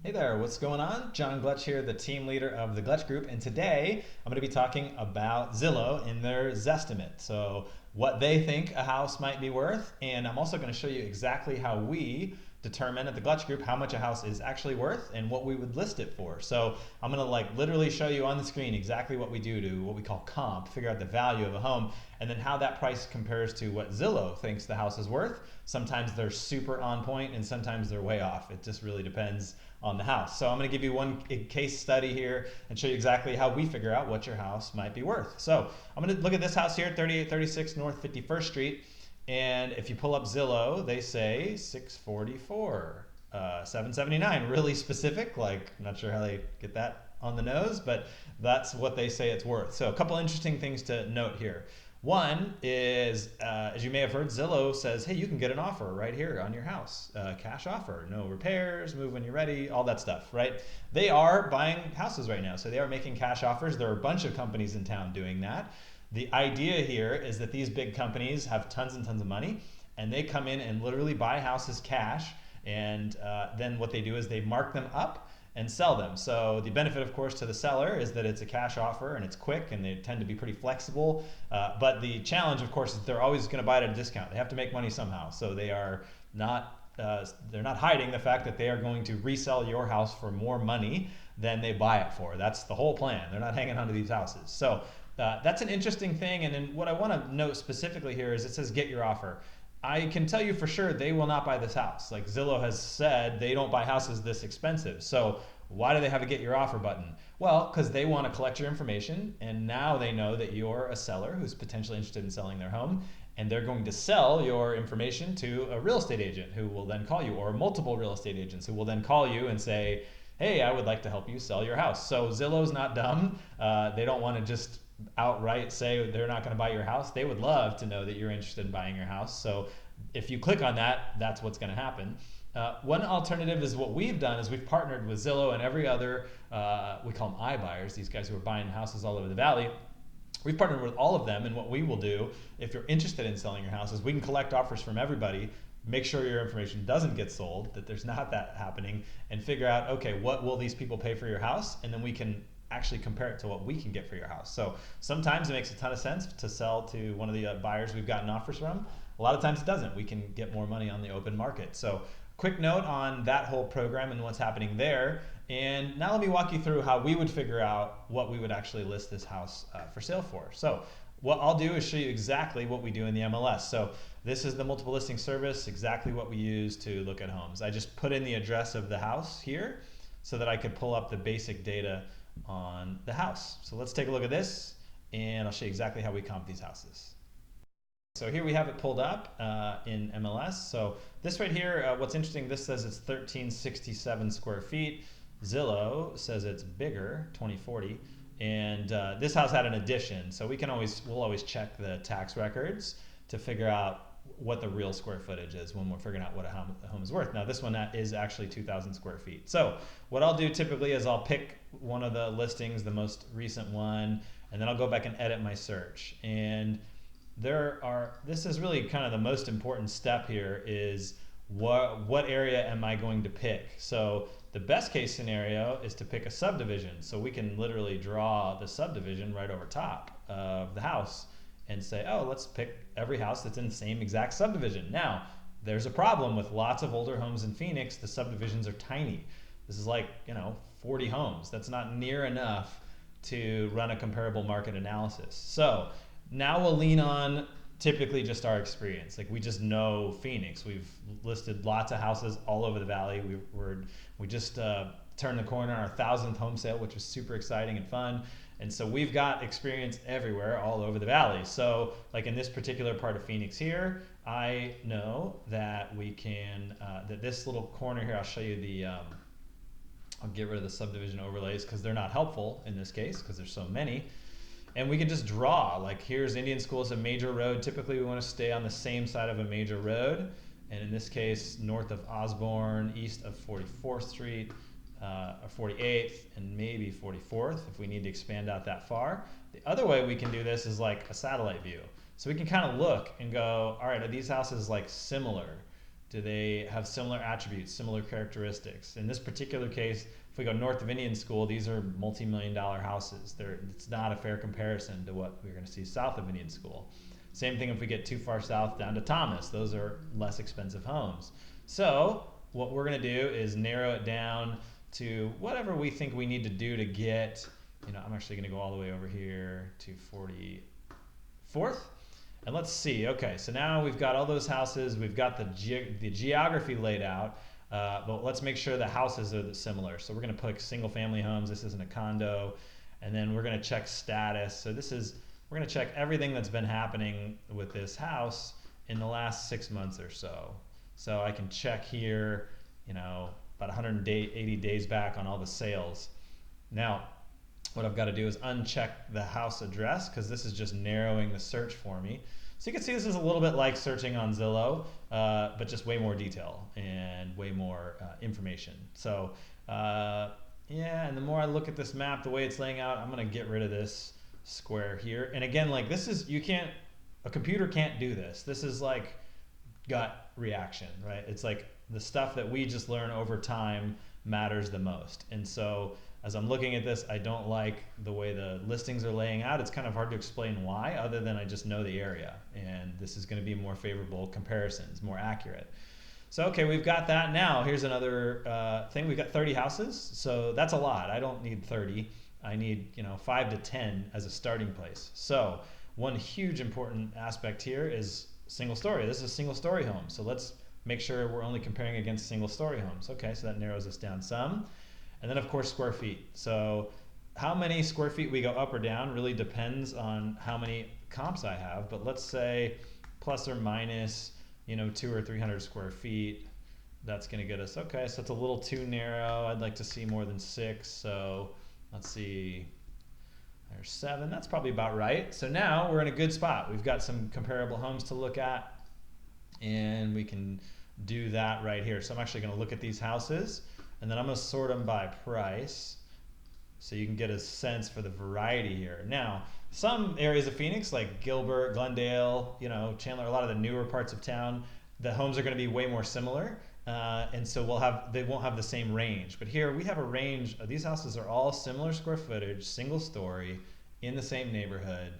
Hey there, what's going on? John Gletch here, the team leader of the Gletch Group, and today I'm going to be talking about Zillow and their Zestimate. So, what they think a house might be worth, and I'm also going to show you exactly how we determine at the Gletch Group how much a house is actually worth and what we would list it for. So, I'm going to literally show you on the screen exactly what we do to what we call comp, figure out the value of a home, and then how that price compares to what Zillow thinks the house is worth. Sometimes they're super on point and sometimes they're way off. It just really depends on the house. So I'm going to give you one case study here and show you exactly how we figure out what your house might be worth. So I'm going to look at this house here, 3836 North 51st Street. And if you pull up Zillow, they say 644, 779, really specific. Like, I'm not sure how they get that on the nose, but that's what they say it's worth. So a couple interesting things to note here. One is, as you may have heard, Zillow says, hey, you can get an offer right here on your house. Cash offer, no repairs, move when you're ready, all that stuff, right? They are buying houses right now, so they are making cash offers. There are a bunch of companies in town doing that. The idea here is that these big companies have tons and tons of money, and they come in and literally buy houses cash, and then what they do is they mark them up and sell them. So the benefit, of course, to the seller is that it's a cash offer and it's quick and they tend to be pretty flexible. But the challenge, of course, is they're always going to buy it at a discount. They have to make money somehow. So they are not they're not hiding the fact that they are going to resell your house for more money than they buy it for. That's the whole plan. They're not hanging on to these houses. So that's an interesting thing. And then what I want to note specifically here is it says get your offer. I can tell you for sure they will not buy this house. Like Zillow has said, they don't buy houses this expensive. So why do they have a get your offer button? Well, because they want to collect your information, and now they know that you're a seller who's potentially interested in selling their home, and they're going to sell your information to a real estate agent who will then call you, or multiple real estate agents who will then call you and say, hey, I would like to help you sell your house. So Zillow's not dumb. They don't want to just outright say they're not going to buy your house. They would love to know that you're interested in buying your house. So if you click on that, that's what's going to happen. One alternative is what we've done is we've partnered with Zillow and every other, we call them iBuyers, these guys who are buying houses all over the valley. We've partnered with all of them, and what we will do, if you're interested in selling your house, is we can collect offers from everybody, make sure your information doesn't get sold, that there's not that happening, and figure out, okay, what will these people pay for your house? And then we can actually compare it to what we can get for your house. So sometimes it makes a ton of sense to sell to one of the buyers we've gotten offers from. A lot of times it doesn't. We can get more money on the open market. So quick note on that whole program and what's happening there. And now let me walk you through how we would figure out what we would actually list this house for sale for. So what I'll do is show you exactly what we do in the MLS. So this is the multiple listing service, exactly what we use to look at homes. I just put in the address of the house here so that I could pull up the basic data on the house. So let's take a look at this, and I'll show you exactly how we comp these houses. So here we have it pulled up in MLS. So this right here, what's interesting, this says it's 1367 square feet. Zillow says it's bigger, 2040. And this house had an addition, so we'll always check the tax records to figure out what the real square footage is when we're figuring out what a home is worth. Now this one is actually 2,000 square feet. So what I'll do typically is I'll pick one of the listings, the most recent one, and then I'll go back and edit my search. And this is really kind of the most important step here is what area am I going to pick? So the best case scenario is to pick a subdivision. So we can literally draw the subdivision right over top of the house and say, oh, let's pick every house that's in the same exact subdivision. Now, there's a problem with lots of older homes in Phoenix. The subdivisions are tiny. This is like, 40 homes. That's not near enough to run a comparable market analysis. So now we'll lean on typically just our experience. Like we just know Phoenix. We've listed lots of houses all over the valley. We just turned the corner on our 1,000th home sale, which was super exciting and fun. And so we've got experience everywhere, all over the valley. So like in this particular part of Phoenix here, I know that we can, that this little corner here, I'll show you the, I'll get rid of the subdivision overlays because they're not helpful in this case because there's so many. And we can just draw, like here's Indian School, it's a major road. Typically we want to stay on the same side of a major road. And in this case, north of Osborne, east of 44th Street, 48th, and maybe 44th if we need to expand out that far. The other way we can do this is like a satellite view. So we can kind of look and go, all right, are these houses like similar Do they have similar attributes, similar characteristics? In this particular case, if we go north of Indian School, these are multi-million-dollar houses. It's not a fair comparison to what we're going to see south of Indian School. Same thing if we get too far south down to Thomas. Those are less expensive homes. So what we're going to do is narrow it down to whatever we think we need to do to get, I'm actually going to go all the way over here to 44th. And let's see. Okay, so now we've got all those houses. We've got the geography laid out. But let's make sure the houses are similar. So we're going to put single family homes. This isn't a condo. And then we're going to check status. So we're going to check everything that's been happening with this house in the last 6 months or so. So I can check here, about 180 days back on all the sales. Now, what I've got to do is uncheck the house address because this is just narrowing the search for me. So you can see this is a little bit like searching on Zillow, but just way more detail and way more information. So yeah, and the more I look at this map, the way it's laying out, I'm going to get rid of this square here. And again, like a computer can't do this. This is like gut reaction, right? It's like the stuff that we just learn over time matters the most. And so as I'm looking at this, I don't like the way the listings are laying out. It's kind of hard to explain why, other than I just know the area. And this is going to be more favorable comparisons, more accurate. So, okay, we've got that. Now, here's another thing. We've got 30 houses. So that's a lot. I don't need 30. I need 5 to 10 as a starting place. So one huge important aspect here is single story. This is a single story home. So let's make sure we're only comparing against single story homes. Okay, so that narrows us down some. And then of course square feet. So how many square feet we go up or down really depends on how many comps I have. But let's say plus or minus 200 or 300 square feet. That's going to get us, okay, so it's a little too narrow. I'd like to see more than 6. So let's see, there's 7. That's probably about right. So now we're in a good spot. We've got some comparable homes to look at, and we can do that right here. So I'm actually going to look at these houses, and then I'm going to sort them by price so you can get a sense for the variety here. Now, some areas of Phoenix, like Gilbert, Glendale, Chandler, a lot of the newer parts of town, the homes are going to be way more similar. And so they won't have the same range. But here we have a range. These houses are all similar square footage, single story, in the same neighborhood,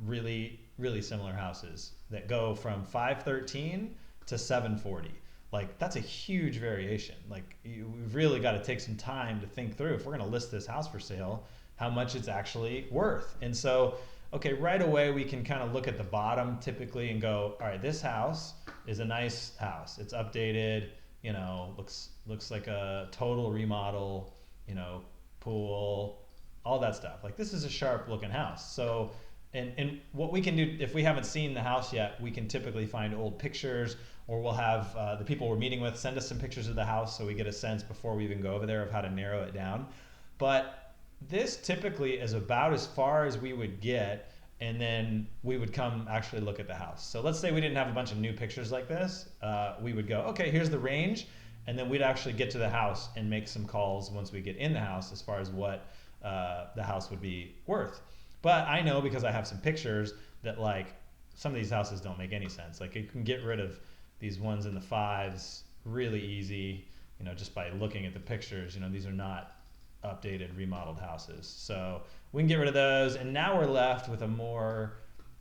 really, really similar houses that go from 513 to 740. Like, that's a huge variation. Like, we've really got to take some time to think through, if we're going to list this house for sale, how much it's actually worth. And so, okay, right away we can kind of look at the bottom typically and go, all right, this house is a nice house. It's updated, looks like a total remodel, pool, all that stuff. Like, this is a sharp looking house. So, and what we can do, if we haven't seen the house yet, we can typically find old pictures, or we'll have the people we're meeting with send us some pictures of the house so we get a sense before we even go over there of how to narrow it down. But this typically is about as far as we would get, and then we would come actually look at the house. So let's say we didn't have a bunch of new pictures like this. We would go, okay, here's the range, and then we'd actually get to the house and make some calls once we get in the house as far as what the house would be worth. But I know, because I have some pictures, that like some of these houses don't make any sense. Like, you can get rid of these ones in the 5s really easy, just by looking at the pictures. These are not updated, remodeled houses. So we can get rid of those, and now we're left with a more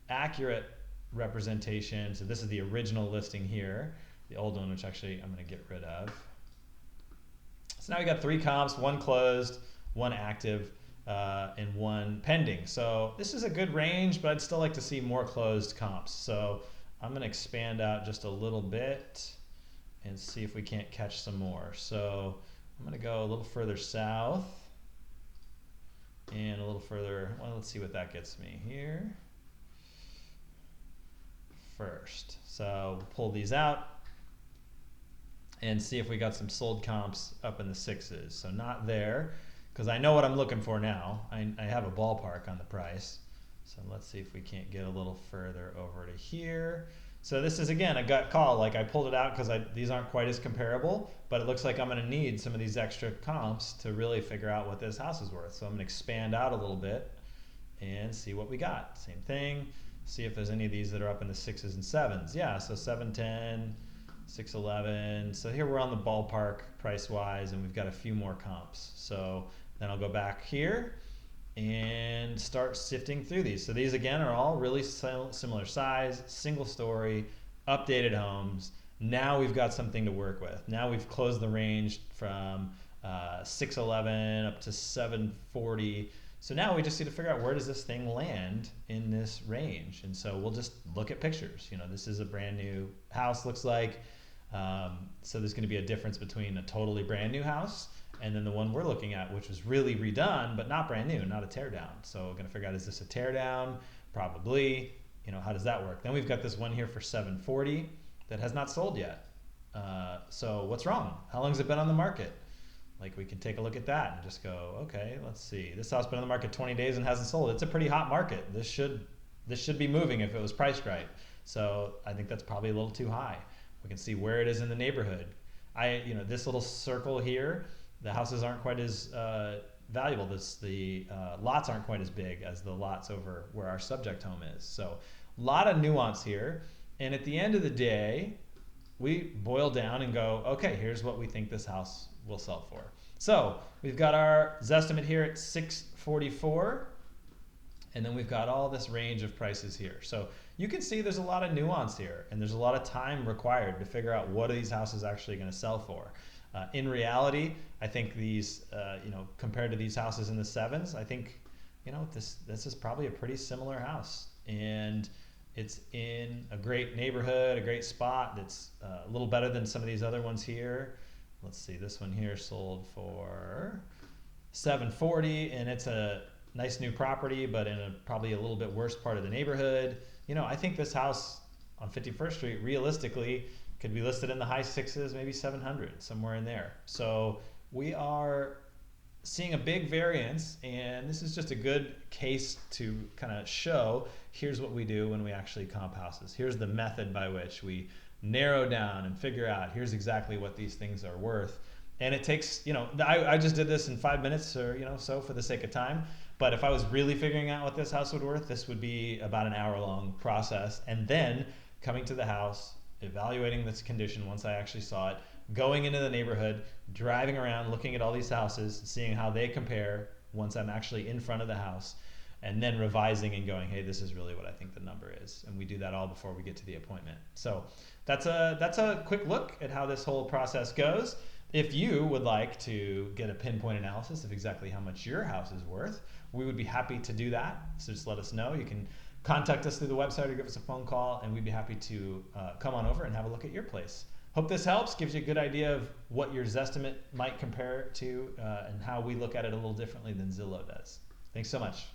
accurate representation. So this is the original listing here, the old one, which actually I'm going to get rid of. So now we got 3 comps, 1 closed, 1 active, and 1 pending. So this is a good range, but I'd still like to see more closed comps. So I'm going to expand out just a little bit and see if we can't catch some more. So I'm going to go a little further south and a little further. Well, let's see what that gets me here first. So we'll pull these out and see if we got some sold comps up in the 6s. So not there, because I know what I'm looking for now. I have a ballpark on the price. So let's see if we can't get a little further over to here. So this is, again, a gut call. Like, I pulled it out because these aren't quite as comparable, but it looks like I'm going to need some of these extra comps to really figure out what this house is worth. So I'm going to expand out a little bit and see what we got. Same thing. See if there's any of these that are up in the 6s and 7s. Yeah, so 710, 611. So here we're on the ballpark price wise, and we've got a few more comps. So then I'll go back here and start sifting through these. So these again are all really similar size, single story, updated homes. Now we've got something to work with. Now we've closed the range from 611 up to 740. So now we just need to figure out, where does this thing land in this range? And so we'll just look at pictures. You know, this is a brand new house, looks like. So there's going to be a difference between a totally brand new house and then the one we're looking at, which was really redone, but not brand new, not a tear down. So we're going to figure out, is this a tear down? Probably. You know, how does that work? Then we've got this one here for 740 that has not sold yet. So what's wrong? How long has it been on the market? Like, we can take a look at that and just go, okay, let's see. This house been on the market 20 days and hasn't sold. It's a pretty hot market. This should be moving if it was priced right. So I think that's probably a little too high. We can see where it is in the neighborhood. This little circle here, the houses aren't quite as valuable. The lots aren't quite as big as the lots over where our subject home is. So a lot of nuance here. And at the end of the day, we boil down and go, okay, here's what we think this house will sell for. So we've got our Zestimate here at 644, and then we've got all this range of prices here. So you can see there's a lot of nuance here, and there's a lot of time required to figure out what are these houses actually going to sell for. In reality, I think these, compared to these houses in the sevens, I think, this is probably a pretty similar house, and it's in a great neighborhood, a great spot. That's a little better than some of these other ones here. Let's see, this one here sold for 740, and it's a nice new property, but in probably a little bit worse part of the neighborhood. I think this house on 51st Street realistically could be listed in the high sixes, maybe 700, somewhere in there. So we are seeing a big variance, and this is just a good case to kind of show, here's what we do when we actually comp houses. Here's the method by which we narrow down and figure out, here's exactly what these things are worth. And it takes, I just did this in 5 minutes or, so for the sake of time. But if I was really figuring out what this house would worth, this would be about an hour-long process. And then coming to the house, evaluating this condition once I actually saw it, going into the neighborhood, driving around, looking at all these houses, seeing how they compare once I'm actually in front of the house, and then revising and going, hey, this is really what I think the number is. And we do that all before we get to the appointment. So that's a quick look at how this whole process goes. If you would like to get a pinpoint analysis of exactly how much your house is worth, we would be happy to do that. So just let us know. You can contact us through the website or give us a phone call, and we'd be happy to come on over and have a look at your place. Hope this helps, gives you a good idea of what your Zestimate might compare to and how we look at it a little differently than Zillow does. Thanks so much.